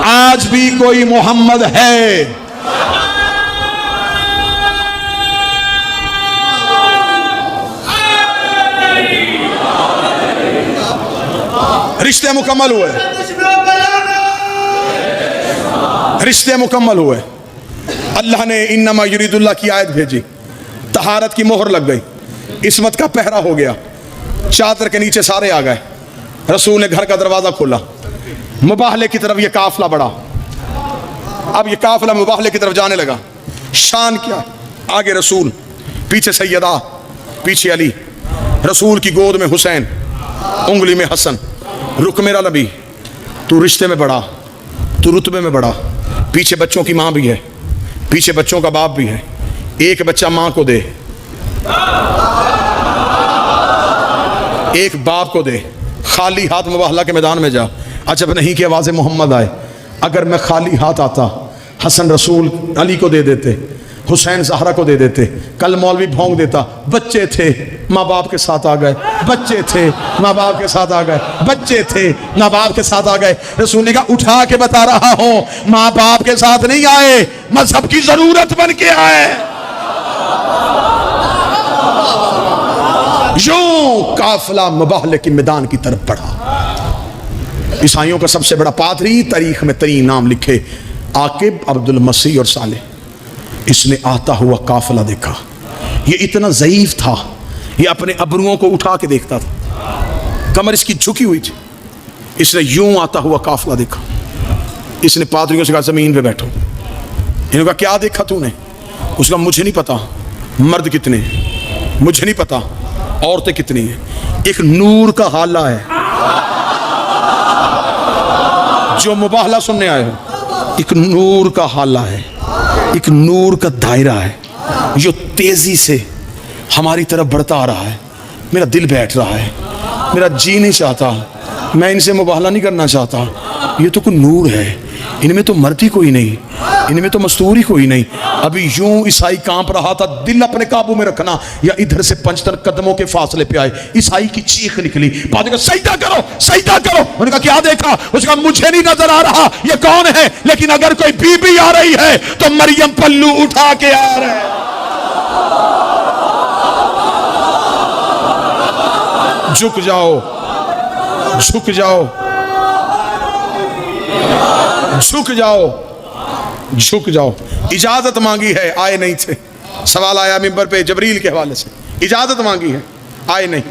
आज भी कोई मोहम्मद है। रिश्ते मुकम्मल हुए, रिश्ते मुकम्मल हुए। अल्लाह ने इन्नमा युरीदुल्लाह की आयत भेजी, तहारत की मोहर लग गई, इस्मत का पहरा हो गया, चादर के नीचे सारे आ गए। रसूल ने घर का दरवाजा खोला, मुबाहले की तरफ यह काफला बढ़ा। अब यह काफला मुबाहले की तरफ जाने लगा। शान क्या, आगे रसूल, पीछे सैयदा, पीछे अली, रसूल की गोद में हुसैन, उंगली में हसन। रुक मेरा नबी, तू रिश्ते में बढ़ा, तू रुतबे में बढ़ा। पीछे बच्चों की माँ भी है, पीछे बच्चों का बाप भी है। एक बच्चा माँ को दे, एक बाप को दे, खाली हाथ मुबाहला के मैदान में जा। अजब नहीं कि आवाज़ मोहम्मद आए। अगर मैं खाली हाथ आता, हसन रसूल अली को दे देते, हुसैन ज़हरा को दे देते, कल मौलवी भोंग देता, बच्चे थे माँ बाप के साथ आ गए, बच्चे थे माँ बाप के साथ आ गए, बच्चे थे माँ बाप के साथ आ गए। रसूल ने कहा उठा के बता रहा हूं, माँ बाप के साथ नहीं आए, मजहब की जरूरत बन के आए। यूं काफिला मुबाहले के मैदान की तरफ बढ़ा। ईसाइयों का सबसे बड़ा पादरी, तारीख में तरीन नाम लिखे, आकिब, अब्दुल मसीह और साले। इसने आता हुआ काफिला देखा। ये इतना ज़ईफ था, ये अपने अबरुओं को उठा के देखता था, कमर इसकी झुकी हुई थी। इसने यूं आता हुआ काफिला देखा। इसने पादरियों से कहा ज़मीन पे बैठो। इन्होंने कहा क्या देखा तूने? उसका मुझे नहीं पता मर्द कितने, मुझे नहीं पता औरतें कितनी हैं, एक नूर का हाला है। जो मुबाहला सुनने आए हो, एक नूर का हाला है, एक नूर का दायरा है जो तेजी से हमारी तरफ बढ़ता आ रहा है। मेरा दिल बैठ रहा है, मेरा जी नहीं चाहता, मैं इनसे मुबाहला नहीं करना चाहता। ये तो कोई नूर है, इनमें तो मर्दी कोई नहीं, इनमें तो मस्तूरी कोई नहीं। अभी यूं ईसाई कांप रहा था। दिल अपने काबू में रखना, या इधर से 75 कदमों के फासले पे आए ईसाई की चीख निकली, पादरी का सजदा करो, सजदा करो। उन्होंने कहा क्या देखा? उसका मुझे नहीं नजर आ रहा ये कौन है, लेकिन अगर कोई बीबी आ रही है तो मरियम पल्लू उठा के आ रहे हैं। झुक जाओ, झुक जाओ, झुक जाओ, झुक जाओ। इजाजत मांगी है, आए नहीं थे। सवाल आया मिंबर पे जबरील के हवाले से, इजाजत मांगी है, आए नहीं।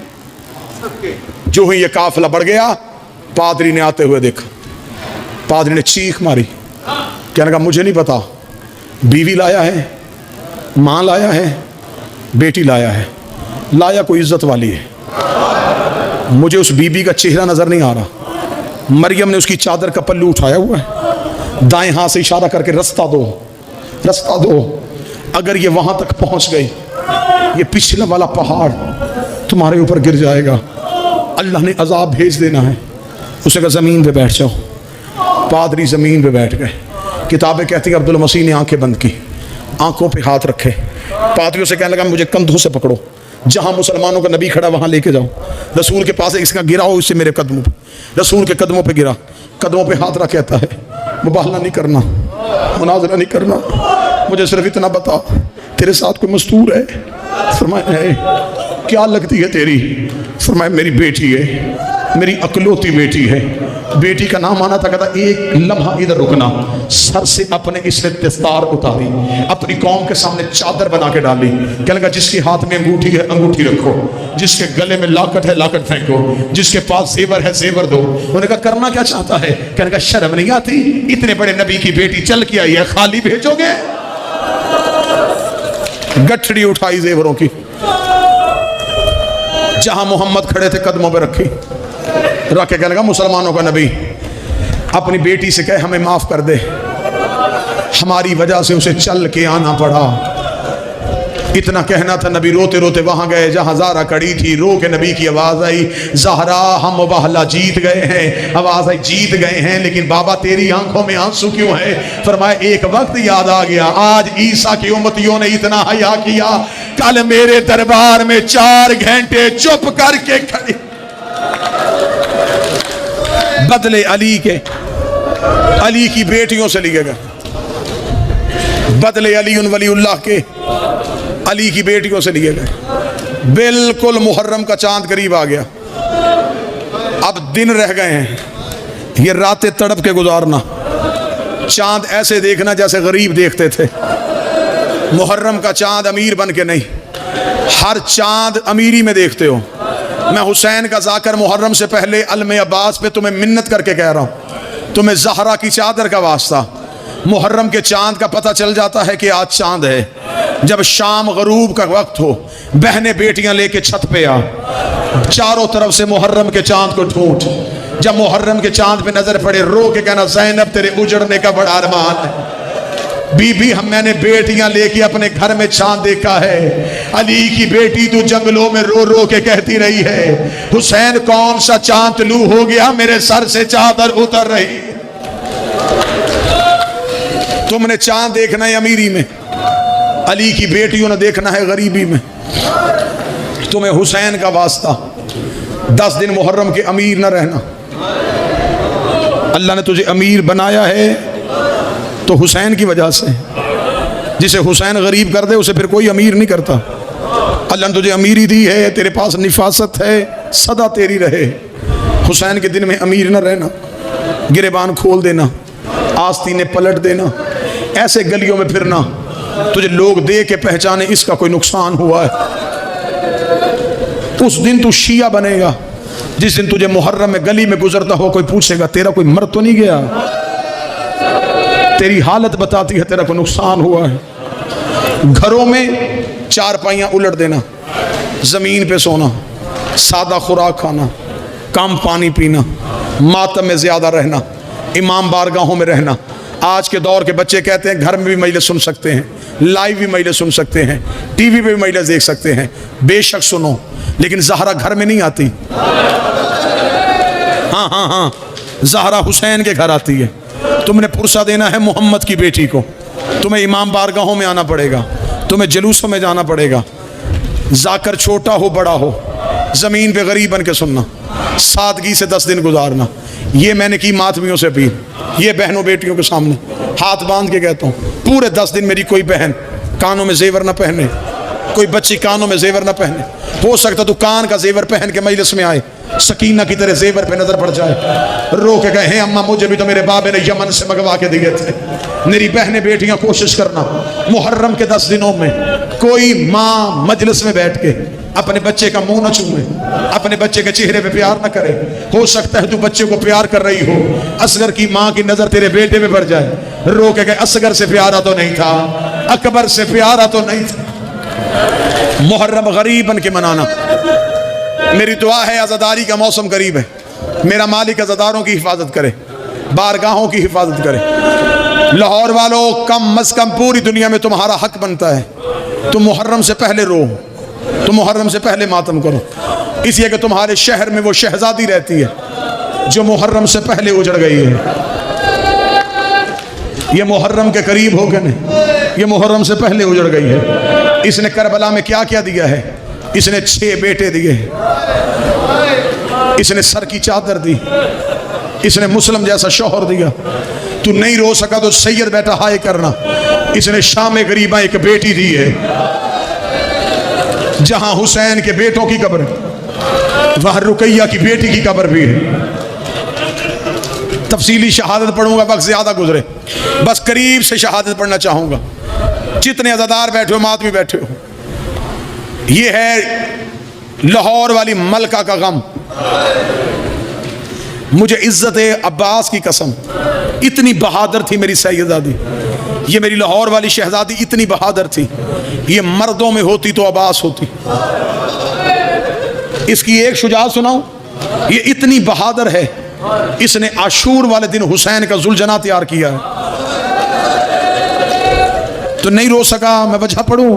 जो ही ये काफिला बढ़ गया, पादरी ने आते हुए देखा, पादरी ने चीख मारी, कहने का मुझे नहीं पता, बीवी लाया है, मां लाया है, बेटी लाया है, लाया कोई इज्जत वाली है। मुझे उस बीबी का चेहरा नजर नहीं आ रहा। मरियम ने उसकी चादर का पल्लू उठाया हुआ है, दाएं हाथ से इशारा करके रास्ता दो, रास्ता दो। अगर ये वहां तक पहुंच गई, ये पिछला वाला पहाड़ तुम्हारे ऊपर गिर जाएगा, अल्लाह ने अजाब भेज देना है। उसने कहा जमीन पे बैठ जाओ। पादरी जमीन पे बैठ गए। किताबें कहती हैं अब्दुल मसीह ने आंखें बंद की, आंखों पे हाथ रखे, पादरियों से कहने लगा मुझे कंधों से पकड़ो, जहां मुसलमानों का नबी खड़ा वहां लेके जाओ। रसूल के पास इसका गिराओ, इससे मेरे कदमों पे, रसूल के कदमों पे गिरा, कदमों पे हाथ रख, कहता है मुबाहला नहीं करना, मुनाजरा नहीं करना, मुझे सिर्फ इतना बता तेरे साथ कोई मस्तूर है? फरमाया क्या लगती है तेरी? फरमाया मेरी बेटी है, मेरी अकलौती बेटी है। बेटी का नाम आना था, कहता एक लम्हा इधर रुकना। सर से अपने इसने दस्तार उतारी, अपनी कौम के सामने चादर बना के डाली। कहने लगा जिसके हाथ में अंगूठी है अंगूठी रखो, जिसके गले में लाकट है लाकट फेंको, जिसके पास जेवर है जेवर दो। उन्होंने कहा करना क्या चाहता है? कहने का शर्म नहीं आती? इतने बड़े नबी की बेटी चल के आई है, खाली भेजोगे? गठड़ी उठाई जेवरों की, जहां मोहम्मद खड़े थे कदमों पे रखी। रख के कहने लगा मुसलमानों का नबी अपनी बेटी से कहे हमें माफ कर दे, हमारी वजह से उसे चल के आना पड़ा। इतना कहना था, नबी रोते रोते वहां गए जहां ज़हरा खड़ी थी। रो के नबी की आवाज आई, ज़हरा हम मुबाहला जीत गए हैं। आवाज आई जीत गए हैं, लेकिन बाबा तेरी आंखों में आंसू क्यों है? फरमाया एक वक्त याद आ गया, आज ईसा की उम्मतियों ने इतना हया किया, कल मेरे दरबार में 4 घंटे चुप करके खड़ी। बदले अली के, अली की बेटियों से लिए गए, बदले अली उन वलीउल्लाह के अली की बेटियों से लिए गए। बिल्कुल मुहर्रम का चांद करीब आ गया, अब दिन रह गए हैं, ये रातें तड़प के गुजारना, चांद ऐसे देखना जैसे गरीब देखते थे। मुहर्रम का चांद अमीर बन के नहीं, हर चांद अमीरी में देखते हो। मैं हुसैन का जाकर मुहर्रम से पहले अलमे अब्बास पे तुम्हें मिन्नत करके कह रहा हूं, तुम्हें ज़हरा की चादर का वास्ता। मुहर्रम के चांद का पता चल जाता है कि आज चांद है। जब शाम गरूब का वक्त हो, बहनें बेटियां लेके छत पे आ, चारों तरफ से मुहर्रम के चांद को ढूंढ। जब मुहर्रम के चांद पे नजर पड़े, रो के कहना ज़ैनब तेरे उजड़ने का बड़ा अरमान है। बीबी हम मैंने बेटियां लेके अपने घर में चांद देखा है। अली की बेटी तू जंगलों में रो रो के कहती रही है, हुसैन कौन सा चांद तलू हो गया, मेरे सर से चादर उतर रही। तुमने चांद देखना है अमीरी में, अली की बेटियों ने देखना है गरीबी में। तुम्हें हुसैन का वास्ता 10 दिन मुहर्रम के अमीर न रहना। अल्लाह ने तुझे अमीर बनाया है तो हुसैन की वजह से। जिसे हुसैन गरीब कर दे उसे फिर कोई अमीर नहीं करता। अल्लाह ने तुझे अमीरी दी है, तेरे पास निफासत है, सदा तेरी रहे। हुसैन के दिन में अमीर न रहना, गिरेबान खोल देना, आस्तीने पलट देना, ऐसे गलियों में फिरना तुझे लोग दे के पहचाने इसका कोई नुकसान हुआ है। उस दिन तू शिया बनेगा जिस दिन तुझे मुहर्रम में गली में गुजरता हो कोई पूछेगा तेरा कोई मर तो नहीं गया, तेरी हालत बताती है तेरा कोई नुकसान हुआ है। घरों में चारपाइयाँ उलट देना, ज़मीन पे सोना, सादा खुराक खाना, कम पानी पीना, मातम में ज़्यादा रहना, इमाम बारगाहों में रहना। आज के दौर के बच्चे कहते हैं घर में भी मजलिस सुन सकते हैं, लाइव भी मजलिस सुन सकते हैं, टीवी पे भी मजलिस देख सकते हैं। बेशक सुनो, लेकिन ज़हरा घर में नहीं आती। हाँ हाँ हाँ, ज़हरा हुसैन के घर आती है। तुमने पुरसा देना है मोहम्मद की बेटी को, तुम्हें इमाम बारगाहों में आना पड़ेगा, तुम्हें जुलूसों में जाना पड़ेगा। जाकर छोटा हो बड़ा हो, ज़मीन पे गरीब बन के सुनना, सादगी से 10 दिन गुजारना। ये मैंने की मातमियों से अपील, ये बहनों बेटियों के सामने हाथ बांध के कहता हूँ, पूरे 10 दिन मेरी कोई बहन कानों में जेवर ना पहने, कोई बच्ची कानों में जेवर ना पहने। हो सकता तो कान का जेवर पहन के मजलिस में आए, सकीना की तरह जेवर पे नजर पड़ जाए, रो के कहे अम्मा मुझे भी तो मेरे बाबे ने यमन से मंगवा के दिए थे। मेरी बहनें बेटियां कोशिश करना, मुहर्रम के 10 दिनों में कोई माँ मजलिस में बैठ के अपने बच्चे का मुंह न चूमे, अपने बच्चे के चेहरे पे प्यार न करे। हो सकता है तू बच्चे को प्यार कर रही हो, असगर की माँ की नजर तेरे बेटे पे पड़ जाए, रो के कहे असगर से प्यारा तो नहीं था, अकबर से प्यारा तो नहीं था। मुहर्रम गरीब बन के मनाना। मेरी दुआ है आज़ादारी का मौसम करीब है, मेरा मालिक आज़ादारों की हिफाजत करे, बारगाहों की हिफाजत करे। लाहौर वालों, कम अज कम पूरी दुनिया में तुम्हारा हक बनता है तुम मुहर्रम से पहले रो, तुम मुहर्रम से पहले मातम करो, इसलिए कि तुम्हारे शहर में वो शहजादी रहती है जो मुहर्रम से पहले उजड़ गई है। ये मुहर्रम के करीब हो गए नहीं, ये मुहर्रम से पहले उजड़ गई है। इसने करबला में क्या क्या दिया है? इसने 6 बेटे दिए, इसने सर की चादर दी, इसने मुस्लिम जैसा शौहर दिया। तू नहीं रो सका तो सैयद बेटा हाय करना। इसने शाम गरीबा एक बेटी दी है, जहां हुसैन के बेटों की कब्र, वहां रुकैया की बेटी की कब्र भी है। तफसीली शहादत पढ़ूंगा, वक्त ज्यादा गुजरे, बस करीब से शहादत पढ़ना चाहूंगा। जितने अज़ादार बैठे हो, मातमी बैठे हो, ये है लाहौर वाली मलका का गम। मुझे इज्जत अब्बास की कसम, इतनी बहादुर थी मेरी सैयदादी, ये मेरी लाहौर वाली शहजादी इतनी बहादुर थी, ये मर्दों में होती तो अब्बास होती। इसकी एक शुजाअत सुनाऊं, ये इतनी बहादुर है, इसने आशूर वाले दिन हुसैन का जुलजना तैयार किया है। तो नहीं रो सका, मैं वजह पढ़ूं।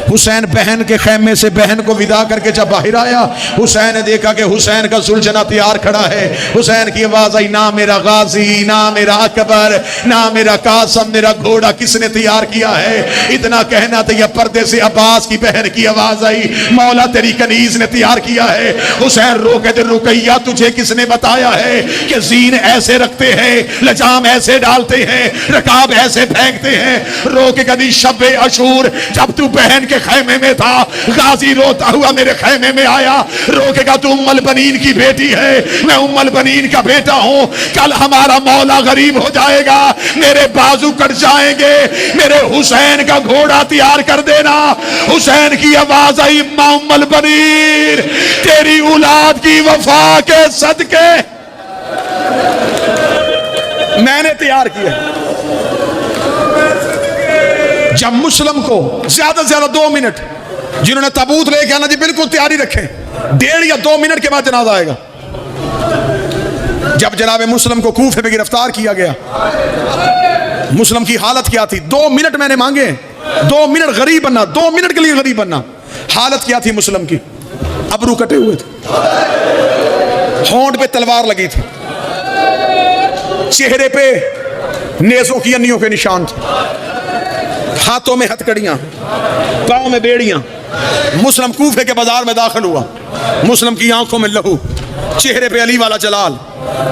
हुसैन बहन के खेमे से बहन को विदा करके जब बाहर आया, हुसैन ने देखा कि हुसैन का जुलजना तैयार खड़ा है। हुसैन की आवाज आई, ना मेरा गाजी, ना मेरा अकबर, ना मेरा कासम, मेरा घोड़ा किसने तैयार किया है? इतना कहना तो यह पर्दे से अब्बास की बहन की आवाज आई, मौला तेरी कनीज ने तैयार किया है। हुसैन रो के दे, रुकैया तुझे किसने बताया है कि जीन ऐसे रखते हैं, लजाम ऐसे डालते हैं, रकाब ऐसे फेंकते हैं? रो के कदी शब्बे अशूर जब तू बहन के खैमे में था, गाजी रोता हुआ मेरे खैमे में आया, रोकेगा तू उम्मुल बनीन की बेटी है, मैं उम्मुल बनीन का बेटा हूं, कल हमारा मौला गरीब हो जाएगा, मेरे बाजू कट जाएंगे, मेरे हुसैन का घोड़ा तैयार कर देना। हुसैन की आवाज आई, मां उम्मुल बनीन तेरी औलाद की वफा के सदके मैंने तैयार किया। जब मुस्लिम को ज्यादा से ज्यादा 2 मिनट, जिन्होंने ताबूत लेके आना जी बिल्कुल तैयारी रखें, 1.5 या 2 मिनट के बाद जनाजा आएगा। जब जनाब मुस्लिम को कूफे में गिरफ्तार किया गया, मुस्लिम की हालत क्या थी? 2 मिनट मैंने मांगे, 2 मिनट गरीब बनना, 2 मिनट के लिए गरीब बनना। हालत क्या थी मुस्लिम की? अबरू कटे हुए थे, होंठ पे तलवार लगी थी, चेहरे पे नेज़ों की अन्नियों के निशान थे, हाथों में हथकड़ियां, पांव में बेड़ियां। मुस्लिम कूफे के बाजार में दाखिल हुआ, मुस्लिम की आंखों में लहू, चेहरे पे अली वाला जलाल।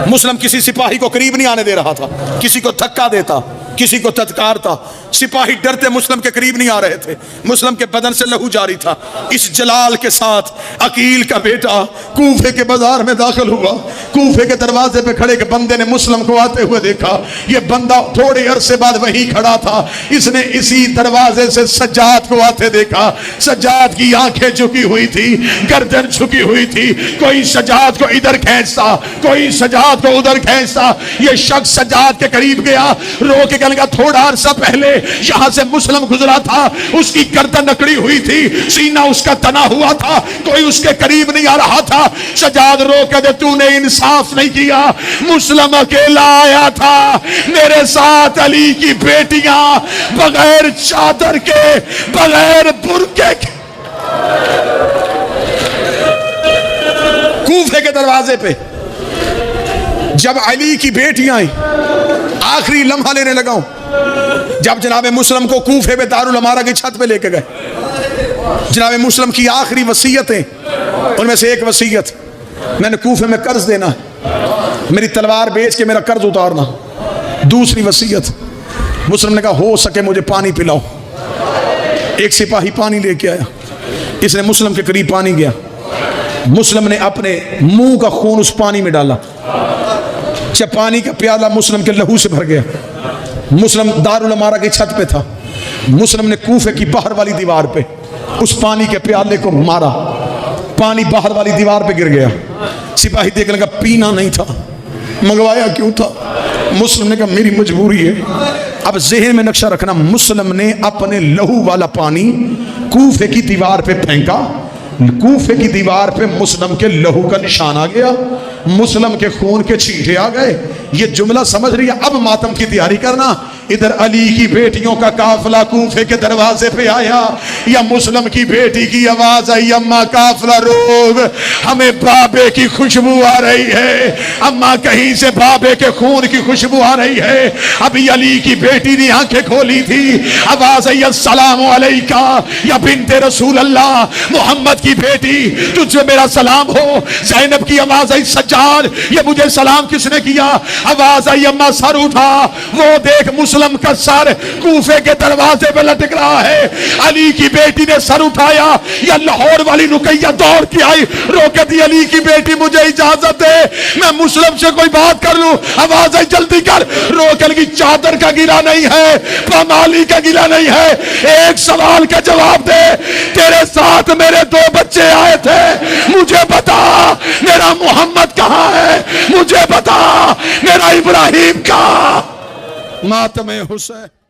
मुस्लिम किसी सिपाही को करीब नहीं आने दे रहा था, किसी को धक्का देता, किसी को तत्कारता। सिपाही डरते मुस्लिम के करीब नहीं आ रहे थे, मुस्लिम के बदन से लहू जारी था। इस जलाल के साथ अकील का बेटा कूफे के बाजार में दाखिल हुआ। कूफे के दरवाजे पे खड़े के बंदे ने मुस्लिम को आते हुए देखा। ये बंदा थोड़े अरसे बाद वहीं खड़ा था, इसने इसी दरवाजे से सज्जाद को आते देखा। सज्जाद की आंखें झुकी हुई थी, गर्दन झुकी हुई थी, कोई सज्जाद को इधर खींचता, कोई सज्जाद को उधर खींचता। ये शख्स सज्जाद के करीब गया, रो के कहने लगा, थोड़ा अरसा पहले यहां से मुस्लिम गुजरा था, उसकी गर्दन अकड़ी हुई थी, सीना उसका तना हुआ था, कोई उसके करीब नहीं आ रहा था। सज्जाद रो के दे, तूने इंसाफ नहीं किया, मुस्लिम अकेला आया था, मेरे साथ अली की बेटियां बगैर चादर के, बगैर बुर्के के। कूफे के दरवाजे पे जब अली की बेटियां आई, आखिरी लम्हा लेने लगा हूं, जब जनाब मुस्लिम को कूफे में दारुल अमारा की छत पे लेके गए, जनाब मुस्लिम की आखिरी वसीयतें, उनमें से एक वसीयत, मैंने कूफे में कर्ज देना है, मेरी तलवार बेच के मेरा कर्ज उतारना। दूसरी वसीयत, मुस्लिम ने कहा हो सके मुझे पानी पिलाओ। एक सिपाही पानी लेके आया, इसने मुस्लिम के करीब पानी गया, मुस्लिम ने अपने मुंह का खून उस पानी में डाला, जब पानी का प्याला मुस्लिम के लहू से भर गया। मुस्लिम दारुल अमारा की छत पे था, मुस्लिम ने कूफे की बाहर वाली दीवार पे उस पानी के प्याले को मारा, पानी बाहर वाली दीवार पे गिर गया। सिपाही देखने लगा पीना नहीं था, मंगवाया क्यों था? मुस्लिम ने कहा मेरी मजबूरी है। अब ज़हन में नक्शा रखना, मुस्लिम ने अपने लहू वाला पानी कूफे की दीवार पे फेंका, कूफे की दीवार पे मुस्लिम के लहू का निशान आ गया, मुस्लिम के खून के छींटे आ गए। ये जुमला समझ रही है? अब मातम की तैयारी करना। इधर अली की बेटियों का काफिला कूफे के दरवाजे पे आया, या मुस्लिम की बेटी की आवाज आई, अम्मा काफिला रोग, हमें बाबे की खुशबू आ रही है, अम्मा कहीं से बाबे के खून की खुशबू आ रही है। अभी अली की बेटी ने आंखें खोली थी, आवाज आई अस्सलामु अलैका या बिन्ते रसूल अल्लाह, मोहम्मद की बेटी तुझे मेरा सलाम हो। ज़ैनब की आवाज आई सज्जाद ये मुझे सलाम किसने किया? आवाज आई अम्मा सर उठा, वो देख मुस्लिम का सर कूफे के दरवाजे पे लटक रहा है। अली की बेटी ने सर उठाया, या लाहौर वाली रुकैया दौड़ के आई, रोके दी अली की बेटी मुझे इजाजत दे, मैं मुस्लिम से कोई बात कर लूं। आवाज आई जल्दी कर, रोके लगी चादर का गिला नहीं है, पामाली का गिला नहीं है, एक सवाल का जवाब दे, तेरे साथ मेरे 2 बच्चे आए थे, मुझे बता मेरा मोहम्मद कहां है, मुझे बता मेरा इब्राहिम का। मातमे हुसैन।